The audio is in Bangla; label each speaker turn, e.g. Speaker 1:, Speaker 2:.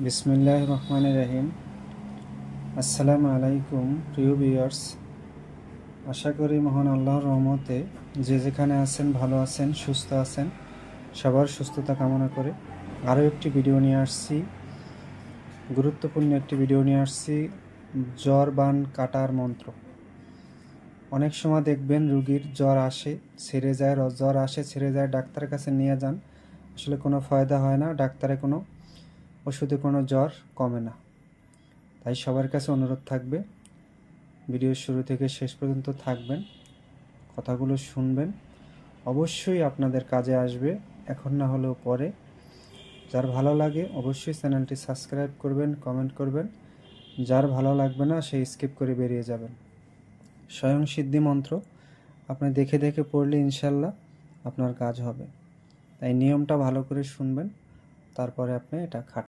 Speaker 1: বিসমিল্লাহির রহমানির রহিম। আসসালামু আলাইকুম প্রিয় ভিউয়ার্স, আশা করি মহান আল্লাহর রহমতে যে যেখানে আছেন ভালো আছেন, সুস্থ আছেন। সবার সুস্থতা কামনা করে আরও একটি ভিডিও নিয়ে আসছি, গুরুত্বপূর্ণ একটি ভিডিও নিয়ে আসছি, জ্বর বান কাটার মন্ত্র। অনেক সময় দেখবেন রুগীর জ্বর আসে ছেড়ে যায়, জ্বর আসে ছেড়ে যায়, ডাক্তারের কাছে নিয়ে যান, আসলে কোনো ফায়দা হয় না, ডাক্তারের কোনো ওষুধে কোনো জ্বর কমে না। তাই সবার কাছে অনুরোধ থাকবে, ভিডিওর শুরু থেকে শেষ পর্যন্ত থাকবেন, কথাগুলো শুনবেন, অবশ্যই আপনাদের কাজে আসবে, এখন না হলেও পরে। যার ভালো লাগে অবশ্যই চ্যানেলটি সাবস্ক্রাইব করবেন, কমেন্ট করবেন। যার ভালো লাগবে না সেই স্কিপ করে বেরিয়ে যাবেন। স্বয়ং সিদ্ধি মন্ত্র আপনি দেখে দেখে পড়লে ইনশাল্লাহ আপনার কাজ হবে। তাই নিয়মটা ভালো করে শুনবেন, তারপরে আপনি এটা